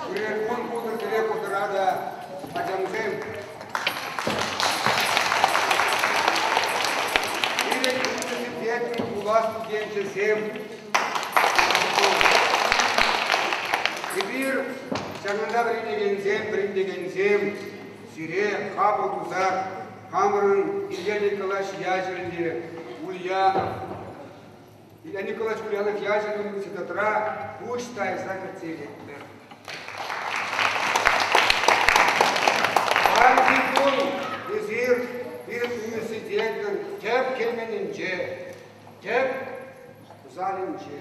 Күреркун бұлдыр келе құдырады ажамзем. Ирек университеттің бұла студентісем. Ибір жаңында біріндегенсем, сире қабыл тұзақ, қамырын Илья Николаевич Яжелінде, Ульянов, Илья Николаевич Ульянов Яжел университетра почта закрытиелетті. Архипун езір бір университеттің кеп келменінше, кеп залінше.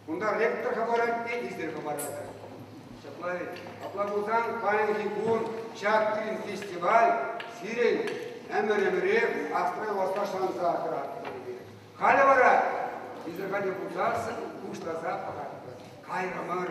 Мұнда ректор қабарат, издер қабарады. Апла болсан, қайын хипун, шаттырын фестиваль, сирен, әмір-әмірек, астрай оста шанса ақыраттыр. Қалі бара, издер қады бұлсасы, ұштаса қағатты. Қайрамар.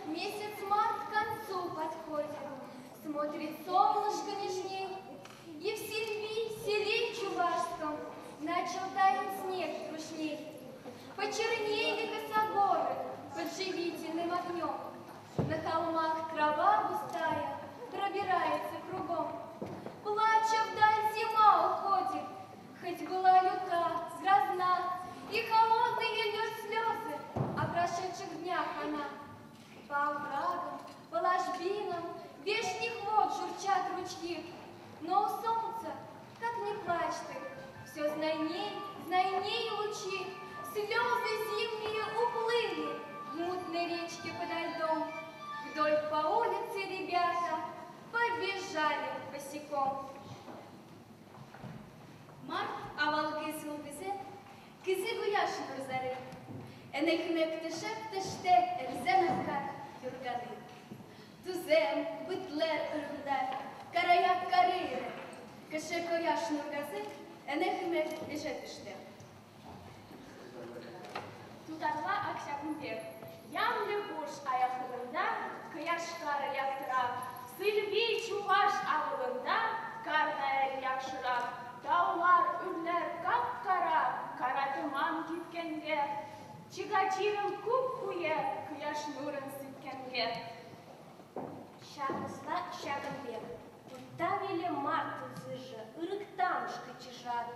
Месяц март к концу подходит, смотрит солнышко нежней, и в селе Чувашском начал таять снег дружней. Почернели косогоры под живительным огнем, на холмах трава густая пробирается кругом. Плача вдаль зима уходит, хоть была люта, грозна, и холодные льет слезы о прошедших днях она. По оврагам, по ложбинам, вешних вод журчат ручьи, но у солнца, как не плачь ты, все знайней лучи, слезы зимние уплыли в мутной речке подо льдом. Вдоль по улице ребята побежали босиком. Март авалгы сылгызы, кызы гуяш нурзары, энехнек тышеп-тыште эрзенакка юргады. Тузем, бытлер ыргыдар, караяк карыйры, кышы кояш нургазы, энехнек тышеп-тыште. Тутарла акшабын бер, ямлы буш аяқлығында, кыяш қары яқтырақ, сылви Чуваш ауылында, карнайыр яқшырақ, таулар үрлер қап-қара, қара тұман кеткенге, чигачирым күп күйе, кыяш нұрын сүткенге. Шағысла шағын бер, Тавили март узыжы, ырыктамышка чижат,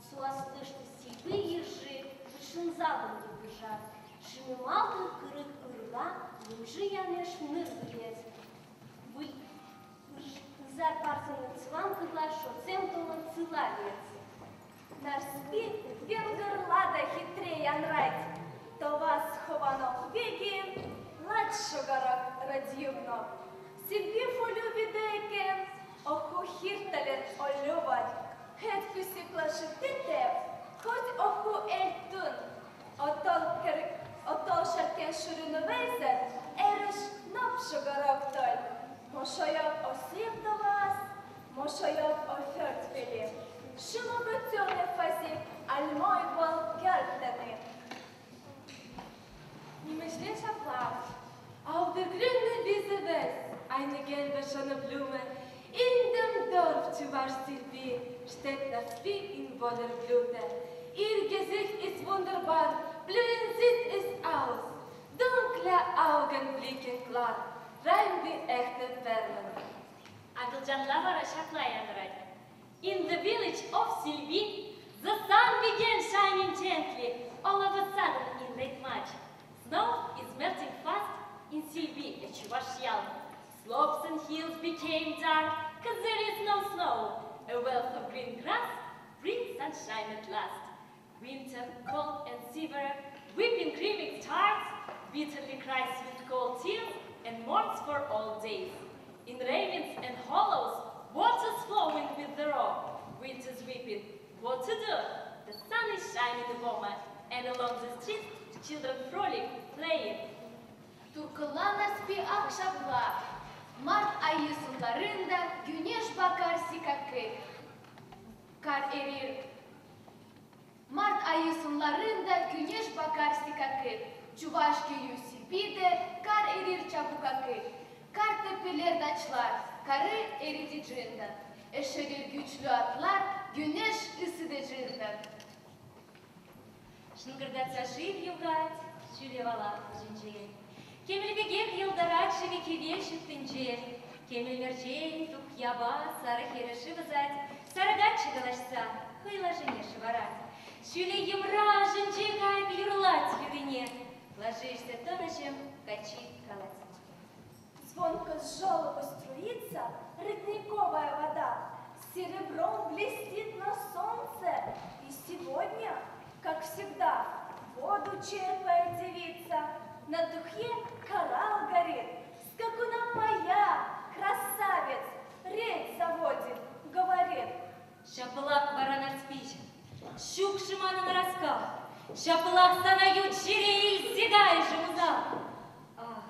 суаслышты сибы ежи, вышынзалым бежат. Шимималтын кырык ырла, лымжы янеш ныр вылез. Вы зар парсының цван кырла шоцем толын цыла лез. Нарспі венгерлада хитрее анрать, то вас хованок веки, ладшогарок радівно. Сільбі фолю відекен, оху хірталет олювать, хеткусі плашитите, хоть оху ельтун, отол шаркен шуруновейзет, ереш напшогарок толь. Мошойок осів до вас, мошойок офертвелі. Шумобоцьоне фазі, альмой бол гельтени. Niemöchtlich Applaus. Auf der grünen Wiese wächst eine gelbe schöne Blume. In dem Dorf zu Waschsilbi steht das Vieh in voller Blüte. Ihr Gesicht ist wunderbar, blühen sieht es aus. Dunkle Augen blicken klar, rein wie echte Perlen. In the village of Silbi, the sun began shining gently all of a sudden in late March. Snow is melting fast in Silbi and Chuvashyal. Slopes and hills became dark, cause there is no snow. A wealth of green grass brings sunshine at last. Winter, cold and severe, weeping grieving starts, bitterly cries with cold tears and mourns for old days. In ravines and hollows, waters flowing with the rock. Winter's weeping, what to do? The sun is shining above, and along the streets, children frolic, playing. Turkulana spi akşamla, Mart ayı sularında güneş bakar sikakı. Kar erir. Mart ayı sularında güneş bakar sikakı. Çuvaşköyü Silbi'de kar erir çabukakı. Kar tepeler daçlar, karı eridicinde. Eşerir güçlü atlar, güneş ısıdıcında. Шнугардаться жив югать, шулевала жинжей. Кемел бегек елдарат шевеки вешит тынже. Кемел мерчей тук яба, сары хереши вазать, сарагатчи галашса, хыла жене шеварать. Шуле емра жинжей гайб юрлать юрине. Ложишься тонышем, качи калать. Звонко с желоба струится родниковая вода, серебром блестит на солнце, и сегодня, как всегда, воду черпает девица, на духе коралл горит, скакуна моя, красавец, речь заводит, говорит. Шапылак баранар спичен, щук шимана на раскал, шапылак станают жирей, седай жемуза. Ах,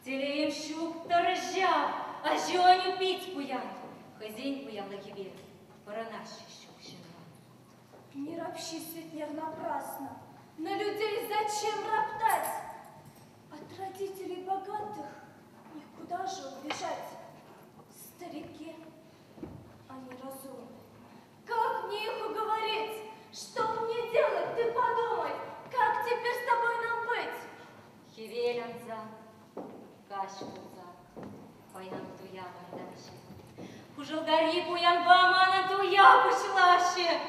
телеем щук торжав, а жоню пить пуян, хозяин пуян лагибе, баранащий щук шиман. Не ропщи, Светнер, напрасно, на людей зачем роптать? От родителей богатых никуда же убежать. Старики, они разумны. Как мне их уговорить? Что мне делать, ты подумай, как теперь с тобой нам быть? Хевелянза, кашпуза, паян туя бардаши. Хужалгари пуян бамана туя пушлаши.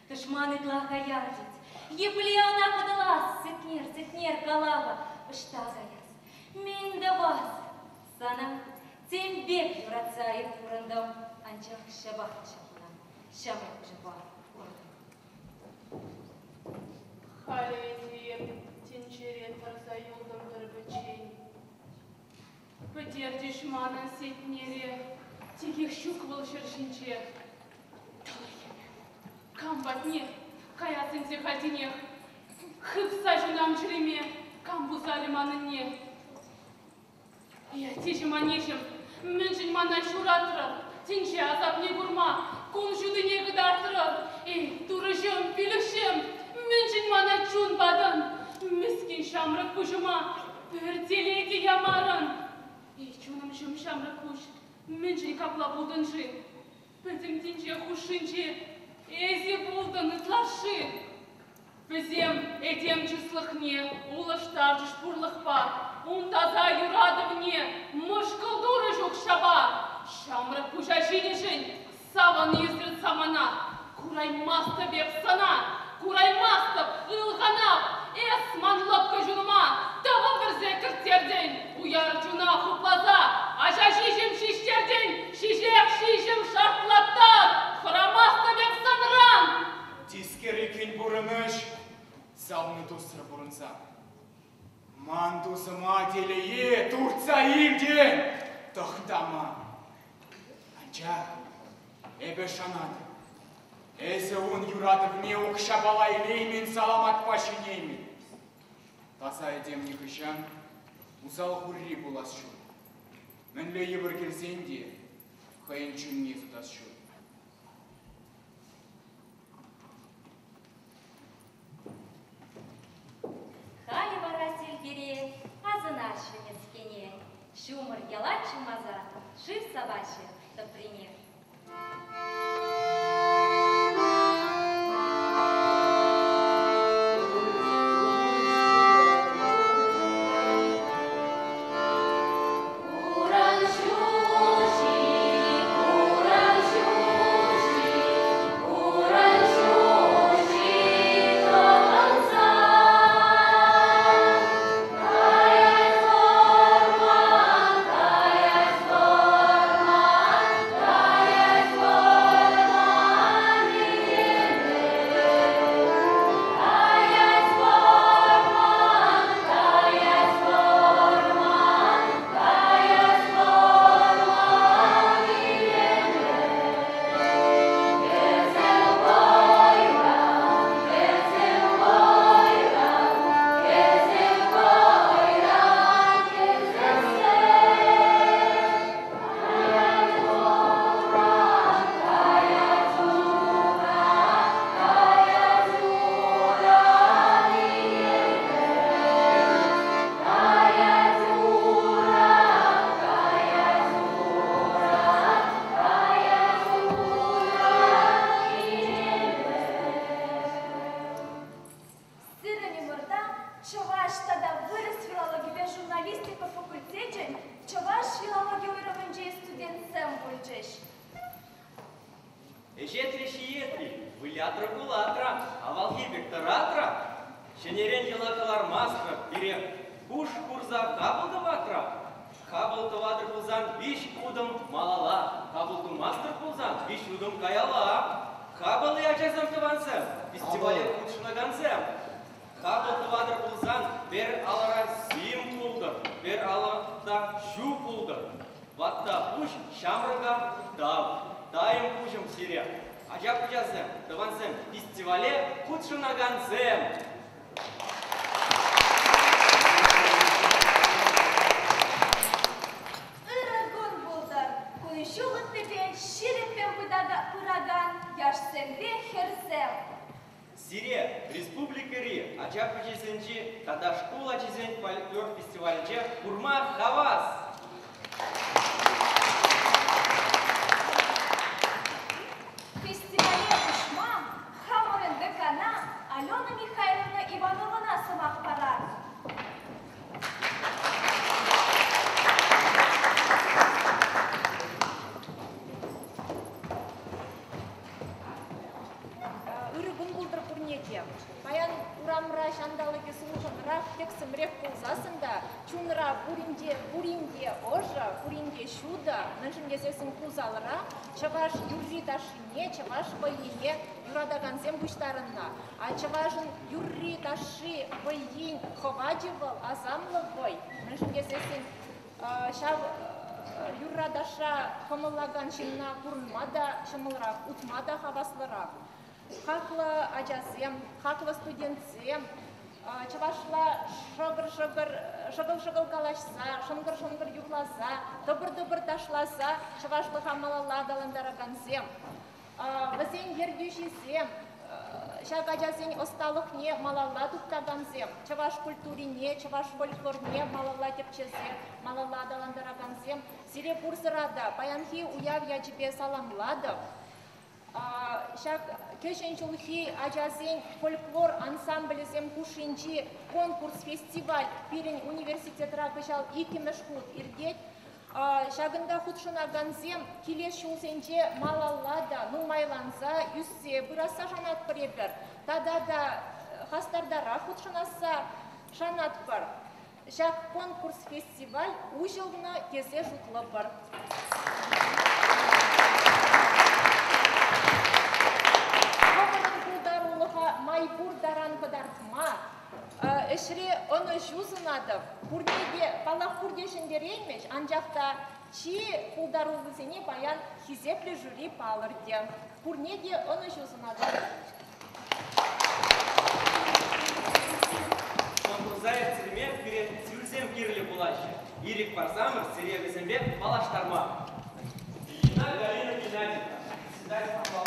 Тышманы тлаха ярдить, еплеона подалас, сетнер калава, ыштагаяс. Мен да вас, сана, тем бег юраца и курандам, анчах шабах шаплан, шамак жаба курандам. Халеев, тинчерет парзаюлдам дырбычей. Потердишь манан сетнере, тихих щук волшершинче. Камбатне, каясынсе хатинех, хыпса жунам жреме, камбузали манынне. Я тишим анишим, меншин мана шуратырып, тинче азапне бурма, кун жудыне гыдартырып, турышым, пилышым, меншин мана чун бадын, мискин шамрык пужыма, пертелети ямарын. Чунам шым шамрык пуш, меншин капла булдынжи, петим тинче хушинче, Эзи булдан ытлаши. Бізем этем числыхне, улаштаржыш пурлыхпа, унтаза юрадывне, мышкылдуры жук шаба. Шамрак пужашинешін, саван езрит самана, кураймаста бепсана, кураймаста ылғанап, эс манлапка жуныма, тава бірзе кіртерден, уяр жуна хуплаза, ажа шишім шиштерден, шишек шишім шартлаттар, құрамаста бепсанран. Мантусымателие Турцаилден тоқтама. Анча, эбе шанады. Эзі он юратып не оқшабала илеймен саламат пашынеймен. Таса едем не кышан, усал хурри булас шу. Мінлі ебір келсен де, хайын чүнне сутас шу. Хали вара сельбере, азына швенецкене. Шумыр яла чумаза, шив собачья, например. Сире, республика Ри, Ачапа чизенчи, тада школа чизен фольклор фестивальче Курма Хавас. Фестивале Ушма, Хамовен декана, Алена Михайловна Ивановна Самахпарат. Баян урамра шандалыки служанра тексімрек пулзасында, чунра буринде ожа, буринде шуда, ныншынге сесін пулзалыра, чаваш юрри ташыне, чаваш байыне юрадагансем бұштарынна. А чавашын юрри ташы байын ховадевал, азамлы бой, ныншынге сесін шав юрадаша хымыллаган шынна курнмада, шымылра утмада хаваслыра. Хаклы ажасем, хаклы студентсем, чавашла шыгыл калашса, шынгыр юрласа, добыр ташласа, чавашлы хамалала даландарагансем. Вазен ердюшисем, шак ажасен осталықне малала туптагансем, чаваш культурине, чаваш фольклорне малала тепчезе, малала даландарагансем, сире пурсырада, баянхи уяв ячипе саламлады. Шак кешенчулхи ажазен фольклор ансамблезем кушинчи конкурс фестиваль пирен университет ракышал икимешкут ирдет. Шагында худшына ганзем килеш шулсенче малаллада нумайланса юссе бұраса жанат пребер. Тадада хастардара худшынаса жанат бар. Шак конкурс фестиваль ужылына тезе жутлы бар. Майбур даран кадартма, эшре оны оны жузынады. Пурнеге балақ пурдешіндер емеш, анжақта чи пулдарулызыне баян хизеплі жюри палырды. Пурнеге оны жузынады. Шонтузаев цілмен перед сюрсем кирлі бұлашы. Ирик Парсамыр сирегізімбек балаштарма. Ильина Галина Геннадьевна. Председательство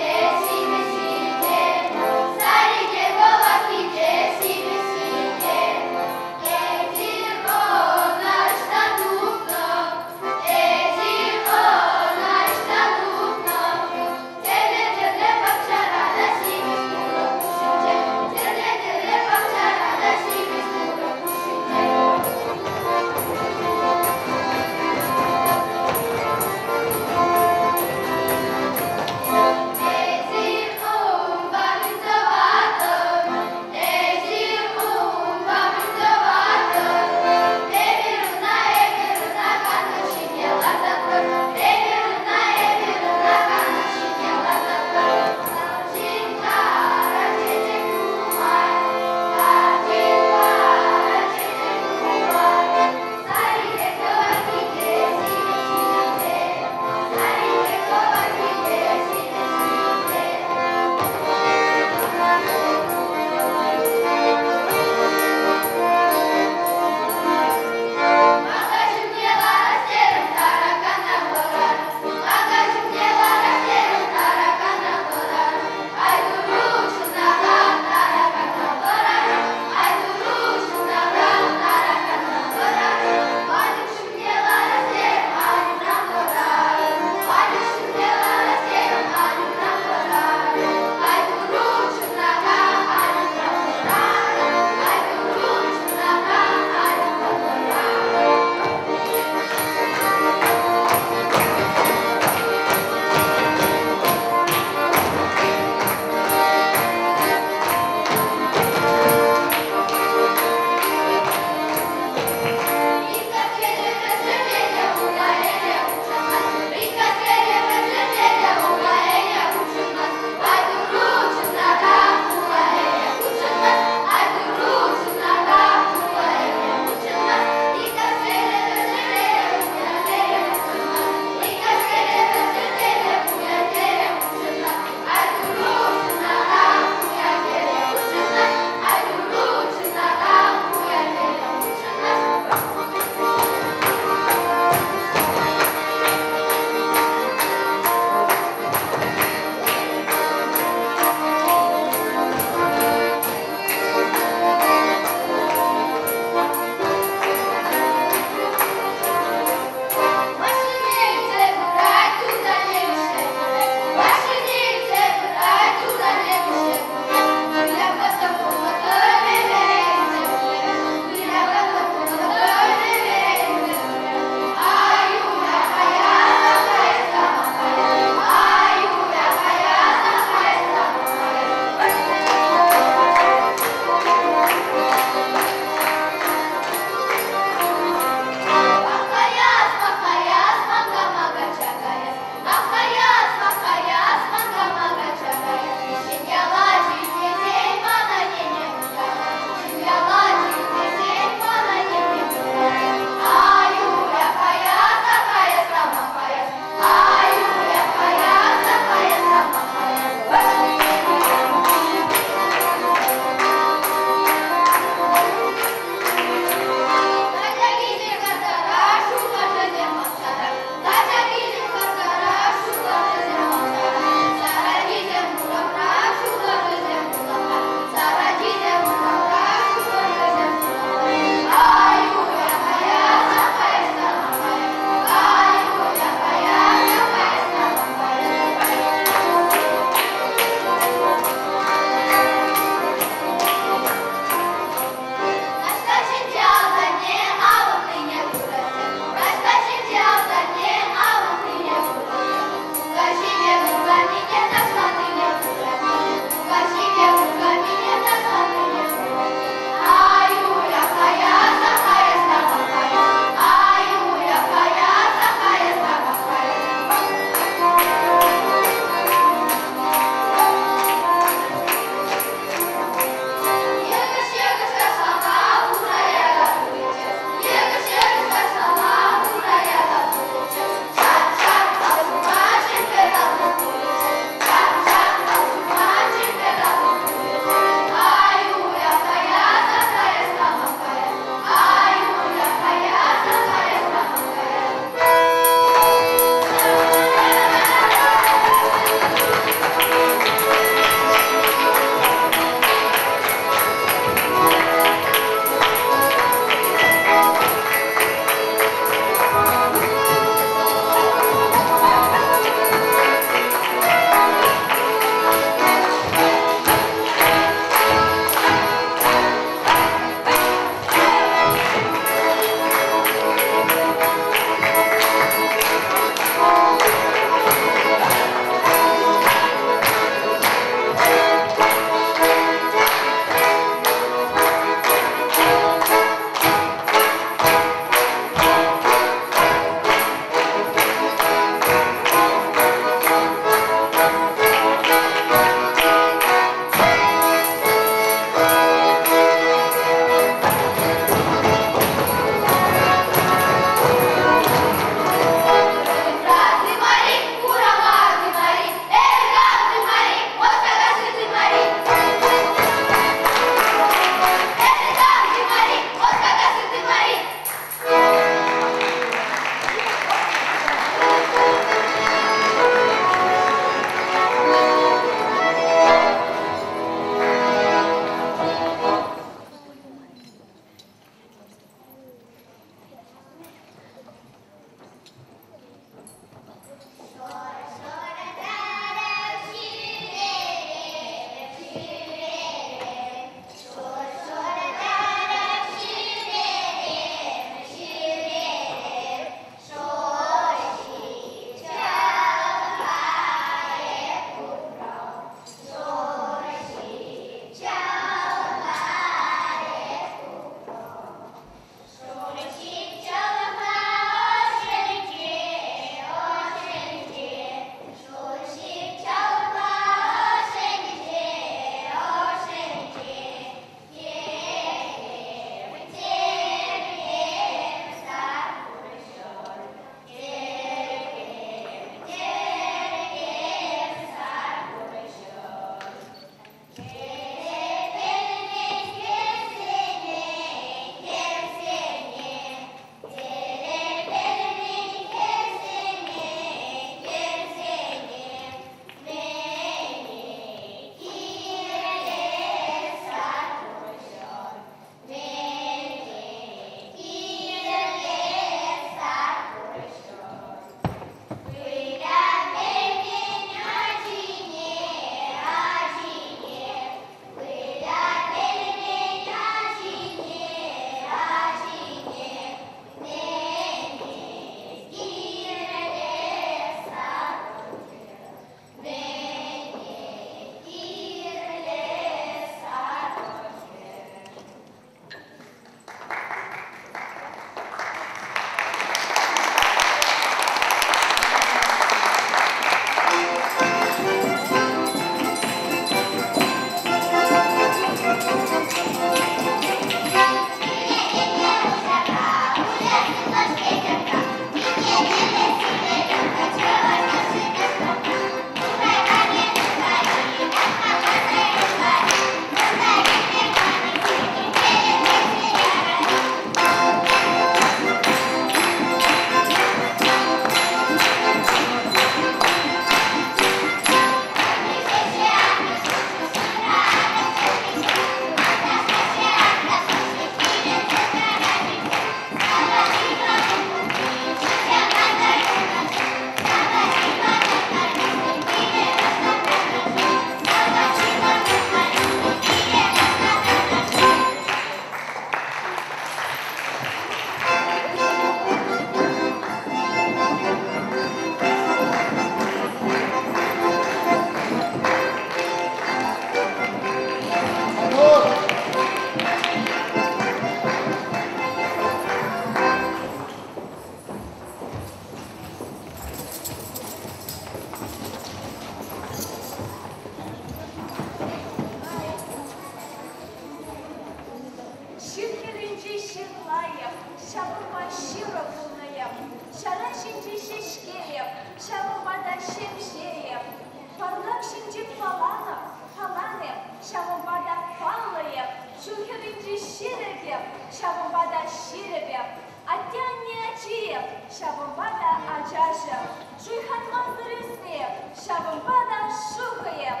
Ширебе, Атяне Ачиев, Шабумбада Ачаша, Шуйхатман Зарюснев, Шабумбада Шухаев.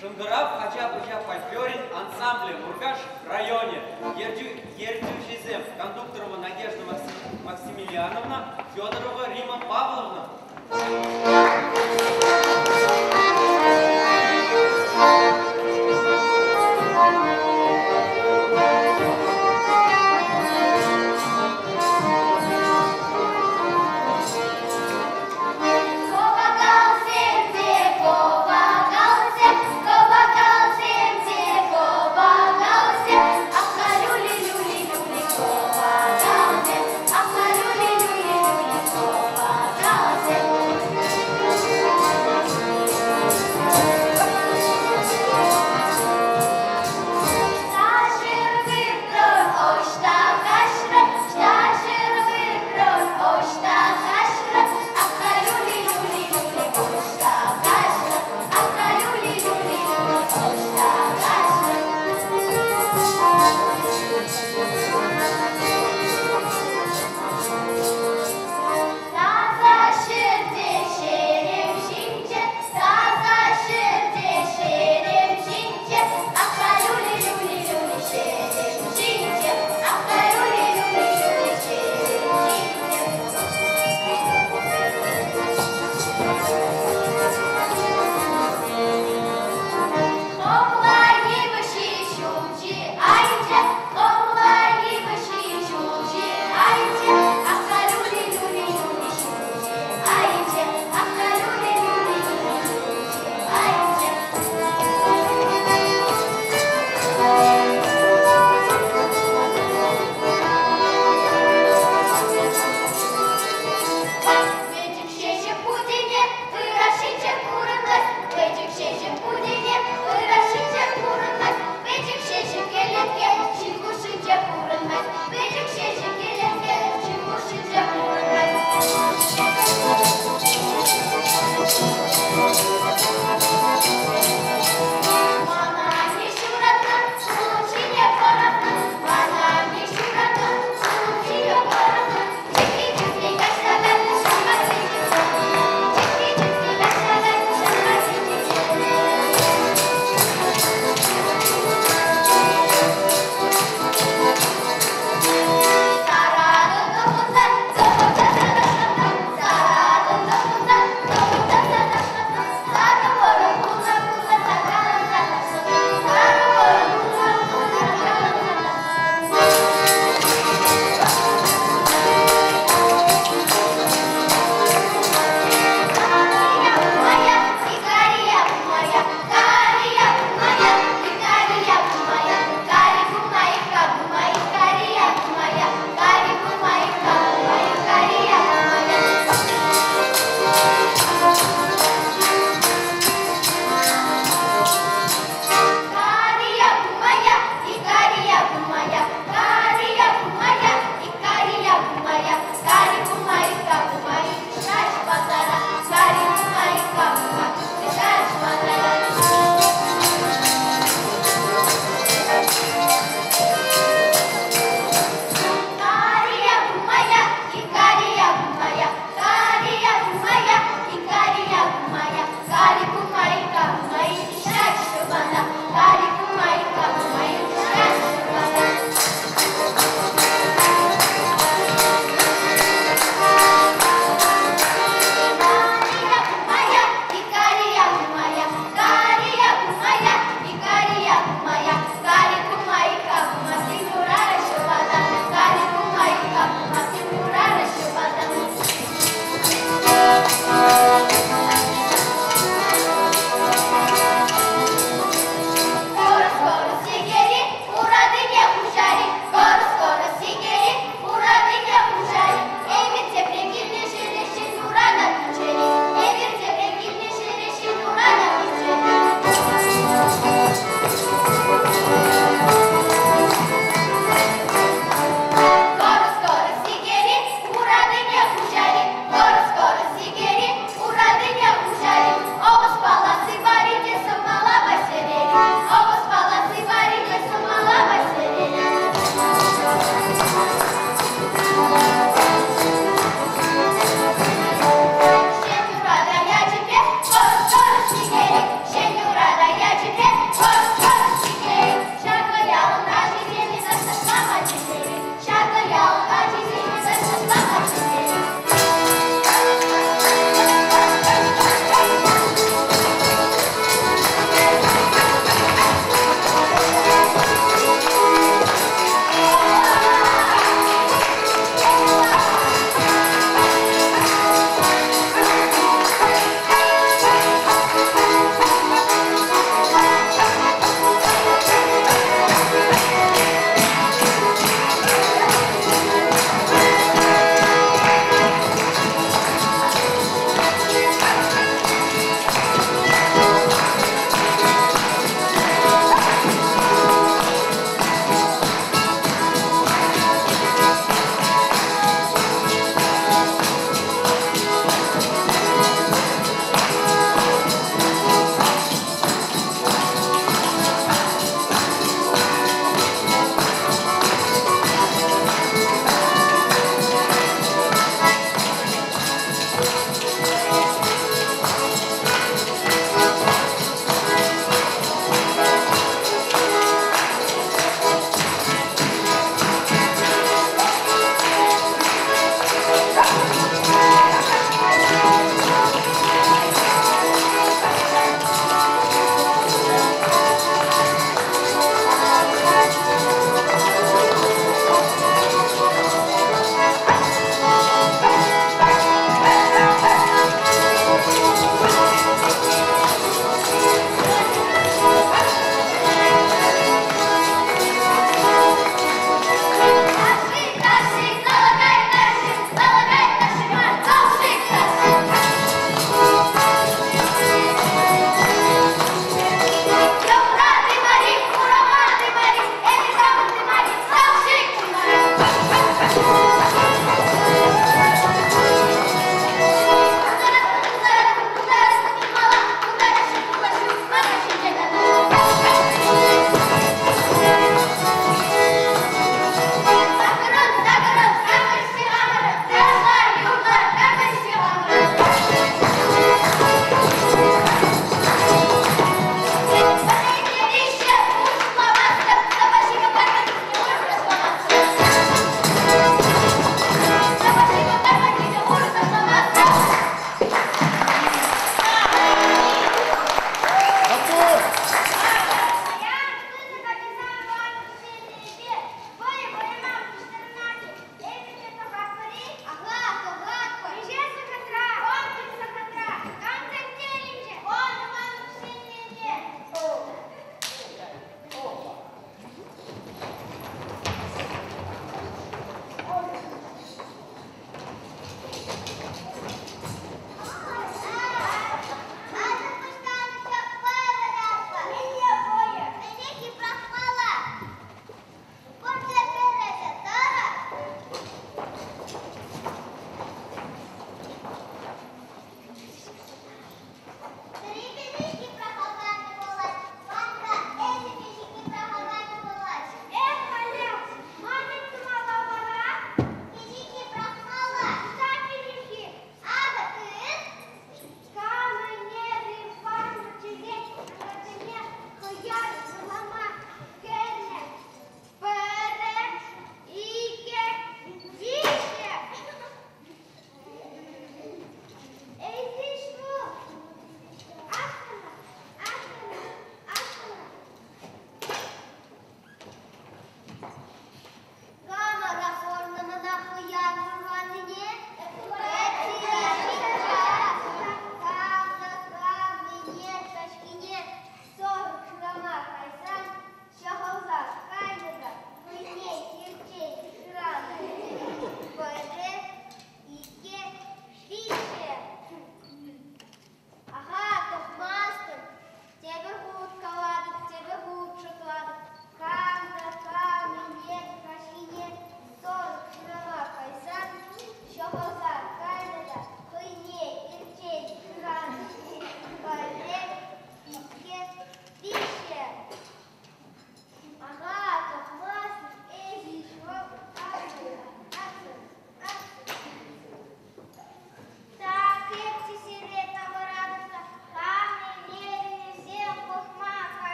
Шунгырап Хача-Пача фольклорин ансамбле Мургаш в районе. Ердючизем, кондукторова Надежда Максимилиановна, Федорова Рима Павловна. Thank you.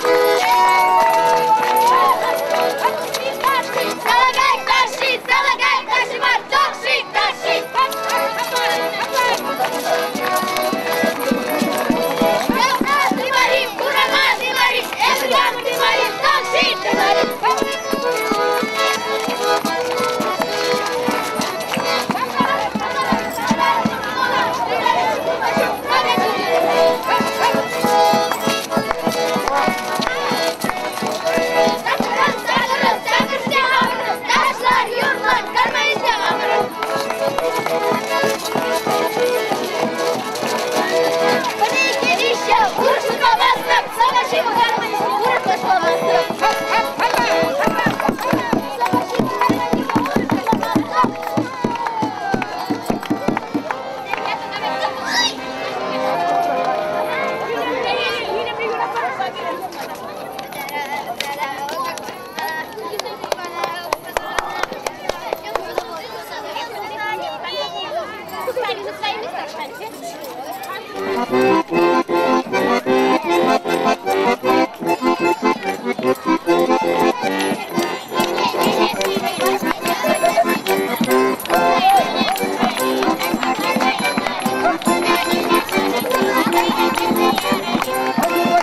Thank you.